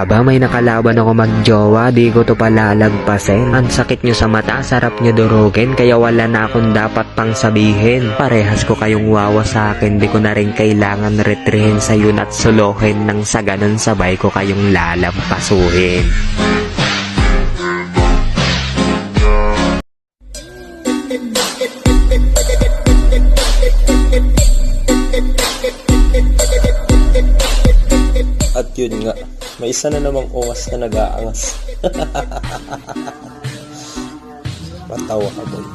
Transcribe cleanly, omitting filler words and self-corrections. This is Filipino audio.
ba may nakalaban ako magjowa, di ko to palalagpasin. Ang sakit nyo sa mata, sarap nyo durugin, kaya wala na akong dapat pang sabihin. Parehas ko kayong wawa sa akin, di ko na rin kailangan retrihin sa yun at suluhin, nang sa ganun sabay ko kayong lalampasuhin. At yun nga, may isa na namang ungas na nag-aangas. Matawa ka doon.